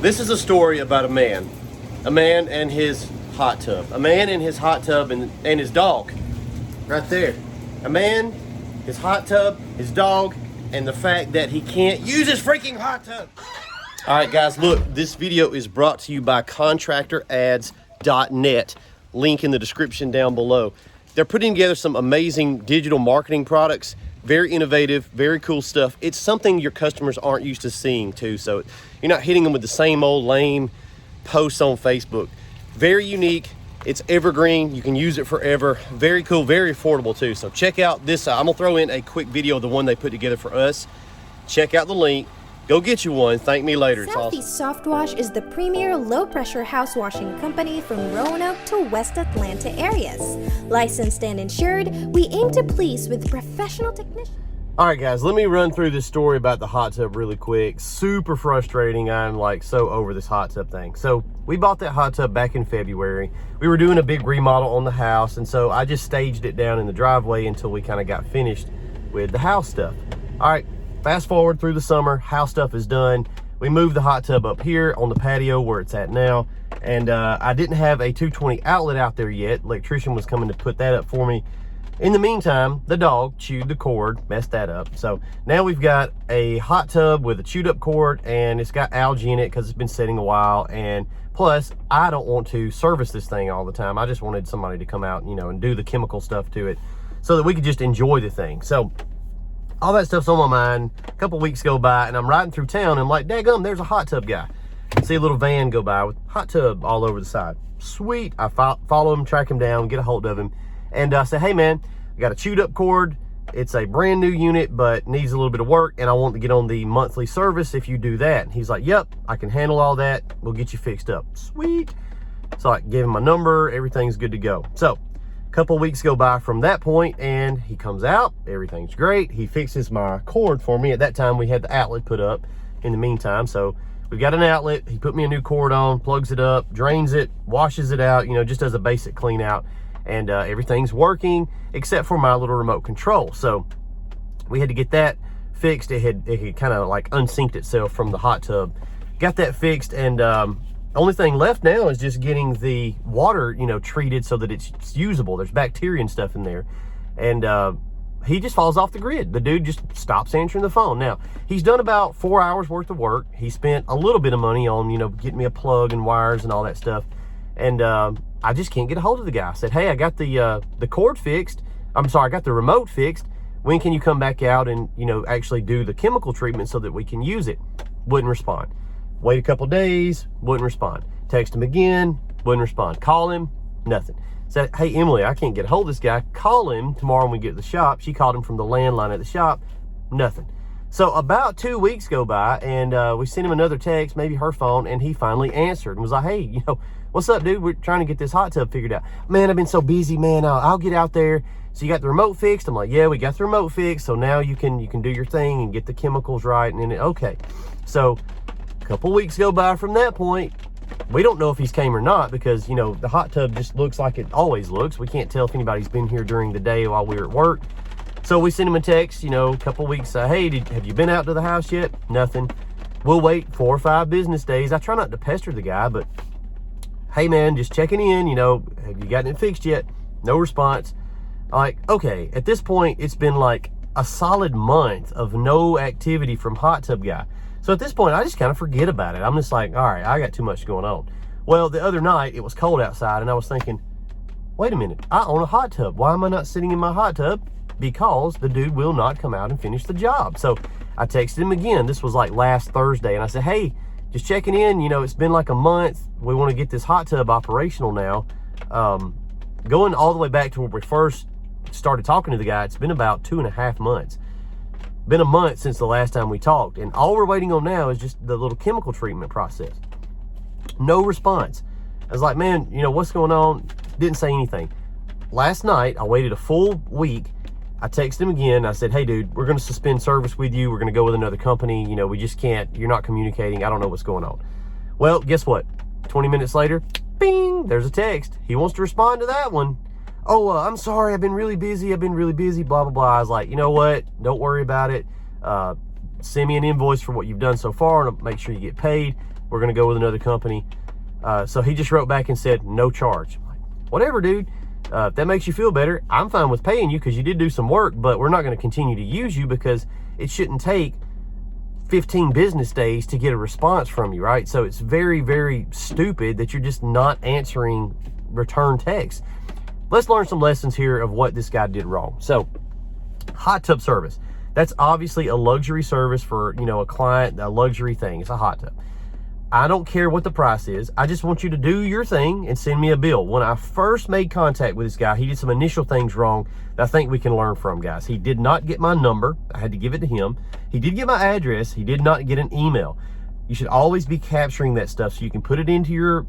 This is a story about a man and his hot tub. A man and his hot tub and his dog. Right there. A man, his hot tub, his dog, and the fact that he can't use his freaking hot tub. All right, guys, look, this video is brought to you by contractorads.net. Link in the description down below. They're putting together some amazing digital marketing products. Very innovative, very cool stuff. It's something your customers aren't used to seeing too, so you're not hitting them with the same old lame posts on Facebook. Very unique. It's evergreen. You can use it forever. Very cool, very affordable too. So check out this. I'm gonna throw in a quick video of the one they put together for us. Check out the link. Go get you one. Thank me later. It's awesome. Softwash is the premier low-pressure house washing company from Roanoke to West Atlanta areas. Licensed and insured, we aim to please with professional technicians. All right, guys, let me run through this story about the hot tub really quick. Super frustrating. I'm like so over this hot tub thing. So we bought that hot tub back in February. We were doing a big remodel on the house, and so I just staged it down in the driveway until we kind of got finished with the house stuff. All right. Fast forward through the summer, house stuff is done. We moved the hot tub up here on the patio where it's at now. And I didn't have a 220 outlet out there yet. Electrician was coming to put that up for me. In the meantime, the dog chewed the cord, messed that up. So now we've got a hot tub with a chewed up cord, and it's got algae in it because it's been sitting a while. And plus, I don't want to service this thing all the time. I just wanted somebody to come out, and do the chemical stuff to it so that we could just enjoy the thing. So all that stuff's on my mind. A couple weeks go by, and I'm riding through town, and I'm like, daggum, there's a hot tub guy. See a little van go by with hot tub all over the side. Sweet. I follow him, track him down, get a hold of him, and I say, hey man, I got a chewed up cord. It's a brand new unit, but needs a little bit of work, and I want to get on the monthly service if you do that. And he's like, yep, I can handle all that. We'll get you fixed up. Sweet. So I gave him my number. Everything's good to go. So couple weeks go by from that point, and he comes out, everything's great. He fixes my cord for me. At that time we had the outlet put up in the meantime, so we've got an outlet. He put me a new cord on, plugs it up, drains it, washes it out, just does a basic clean out, and everything's working except for my little remote control. So we had to get that fixed. It had kind of like unsynced itself from the hot tub. Got that fixed, and only thing left now is just getting the water, treated so that it's usable. There's bacteria and stuff in there. And he just falls off the grid. The dude just stops answering the phone. Now, he's done about 4 hours worth of work. He spent a little bit of money on, getting me a plug and wires and all that stuff. And I just can't get a hold of the guy. I said, hey, I got the cord fixed. I'm sorry, I got the remote fixed. When can you come back out and, actually do the chemical treatment so that we can use it? Wouldn't respond. Wait a couple days, wouldn't respond. Text him again, wouldn't respond. Call him, nothing. Said, hey, Emily, I can't get a hold of this guy. Call him tomorrow when we get to the shop. She called him from the landline at the shop, nothing. So about 2 weeks go by, and we sent him another text, maybe her phone, and he finally answered and was like, hey, what's up, dude? We're trying to get this hot tub figured out. Man, I've been so busy, man. I'll get out there. So you got the remote fixed? I'm like, yeah, we got the remote fixed. So now you can do your thing and get the chemicals right. And then, okay. So couple weeks go by from that point. We don't know if he's came or not because the hot tub just looks like it always looks. We can't tell if anybody's been here during the day while we were at work. So we sent him a text, a couple weeks, hey, have you been out to the house yet? Nothing. We'll wait 4 or 5 business days. I try not to pester the guy, but hey man, just checking in, have you gotten it fixed yet? No response. Like, okay, at this point it's been like a solid month of no activity from hot tub guy. So at this point, I just kind of forget about it. I'm just like, all right, I got too much going on. Well, the other night, it was cold outside, and I was thinking, wait a minute, I own a hot tub. Why am I not sitting in my hot tub? Because the dude will not come out and finish the job. So I texted him again. This was like last Thursday, and I said, hey, just checking in. It's been like a month. We want to get this hot tub operational now. Going all the way back to when we first started talking to the guy, it's been about 2.5 months. Been a month since the last time we talked, and all we're waiting on now is just the little chemical treatment process. No response. I was like, man, what's going on? Didn't say anything. Last night, I waited a full week. I texted him again. I said, hey, dude, we're going to suspend service with you. We're going to go with another company. We just can't. You're not communicating. I don't know what's going on. Well, guess what? 20 minutes later, bing, there's a text. He wants to respond to that one. Oh, I'm sorry, I've been really busy, blah, blah, blah. I was like, you know what? Don't worry about it. Send me an invoice for what you've done so far and I'll make sure you get paid. We're going to go with another company. So he just wrote back and said, no charge. I'm like, whatever, dude. If that makes you feel better, I'm fine with paying you because you did do some work, but we're not going to continue to use you because it shouldn't take 15 business days to get a response from you, right? So it's very, very stupid that you're just not answering return texts. Let's learn some lessons here of what this guy did wrong. So, hot tub service. That's obviously a luxury service for, a client, a luxury thing. It's a hot tub. I don't care what the price is. I just want you to do your thing and send me a bill. When I first made contact with this guy, he did some initial things wrong that I think we can learn from, guys. He did not get my number. I had to give it to him. He did get my address. He did not get an email. You should always be capturing that stuff so you can put it into your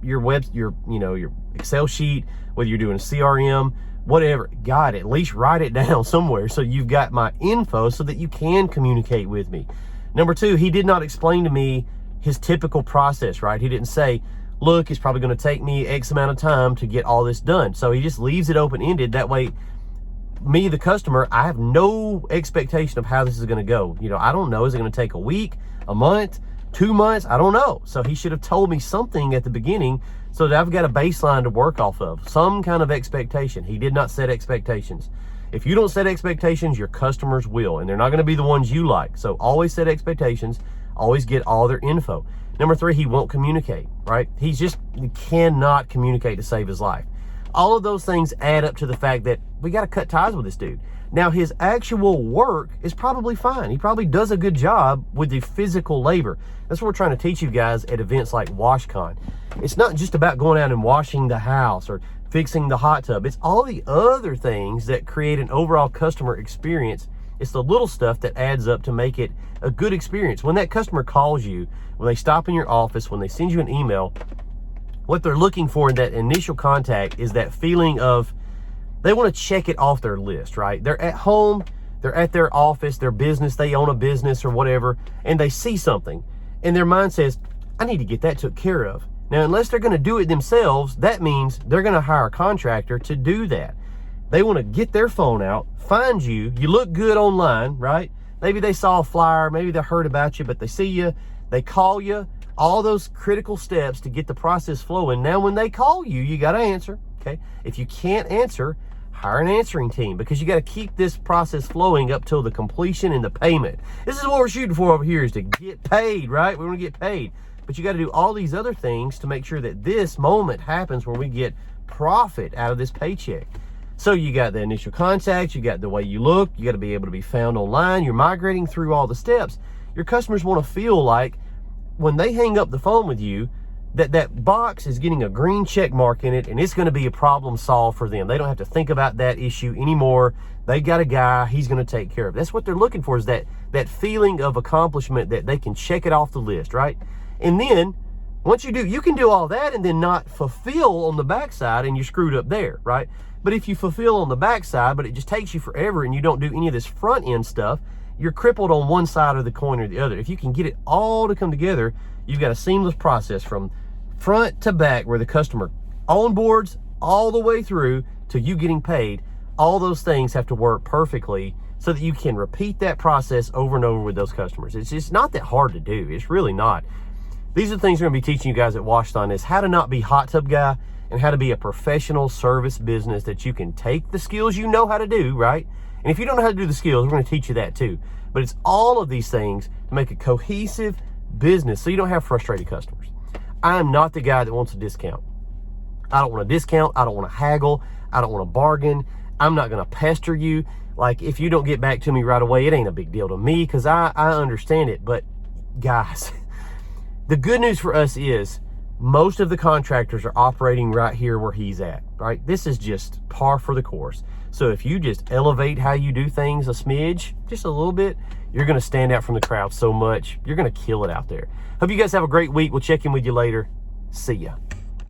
Excel sheet, whether you're doing a CRM, whatever. God, at least write it down somewhere so you've got my info so that you can communicate with me. Number two, he did not explain to me his typical process, right? He didn't say, look, it's probably going to take me X amount of time to get all this done. So he just leaves it open-ended. That way, me, the customer, I have no expectation of how this is going to go. I don't know. Is it going to take a week, a month, 2 months? I don't know. So he should have told me something at the beginning so that I've got a baseline to work off of, some kind of expectation. He did not set expectations. If you don't set expectations, your customers will, and they're not going to be the ones you like. So always set expectations. Always get all their info. Number three, he won't communicate, right? He cannot communicate to save his life. All of those things add up to the fact that we got to cut ties with this dude. Now, his actual work is probably fine. He probably does a good job with the physical labor. That's what we're trying to teach you guys at events like WashCon. It's not just about going out and washing the house or fixing the hot tub. It's all the other things that create an overall customer experience. It's the little stuff that adds up to make it a good experience. When that customer calls you, when they stop in your office, when they send you an email, what they're looking for in that initial contact is that feeling of they want to check it off their list, right? They're at home, they're at their office, their business, they own a business or whatever, and they see something, and their mind says, I need to get that took care of. Now, unless they're going to do it themselves, that means they're going to hire a contractor to do that. They want to get their phone out, find you. You look good online, right? Maybe they saw a flyer, maybe they heard about you, but they see you, they call you, all those critical steps to get the process flowing. Now, when they call you, you got to answer, okay? If you can't answer, hire an answering team because you got to keep this process flowing up till the completion and the payment. This is what we're shooting for over here, is to get paid, right? We want to get paid. But you got to do all these other things to make sure that this moment happens where we get profit out of this paycheck. So you got the initial contact, you got the way you look, you got to be able to be found online, you're migrating through all the steps. Your customers want to feel like when they hang up the phone with you, that box is getting a green check mark in it and it's going to be a problem solved for them. They don't have to think about that issue anymore. They got a guy, he's going to take care of it. That's what they're looking for, is that feeling of accomplishment that they can check it off the list, right? And then once you do, you can do all that and then not fulfill on the backside and you're screwed up there, right? But if you fulfill on the backside, but it just takes you forever and you don't do any of this front end stuff, you're crippled on one side of the coin or the other. If you can get it all to come together, you've got a seamless process from front to back where the customer onboards all the way through to you getting paid. All those things have to work perfectly so that you can repeat that process over and over with those customers. It's just not that hard to do. It's really not. These are the things we're going to be teaching you guys at WashCon, is how to not be hot tub guy and how to be a professional service business that you can take the skills you know how to do, right? And if you don't know how to do the skills, we're going to teach you that too. But it's all of these things to make a cohesive business so you don't have frustrated customers. I'm not the guy that wants a discount. I don't want a discount. I don't want to haggle. I don't want to bargain. I'm not going to pester you. Like, if you don't get back to me right away, it ain't a big deal to me because I understand it. But guys, the good news for us is most of the contractors are operating right here where he's at, right? This is just par for the course. So if you just elevate how you do things a smidge, just a little bit, you're going to stand out from the crowd so much. You're going to kill it out there. Hope you guys have a great week. We'll check in with you later. See ya.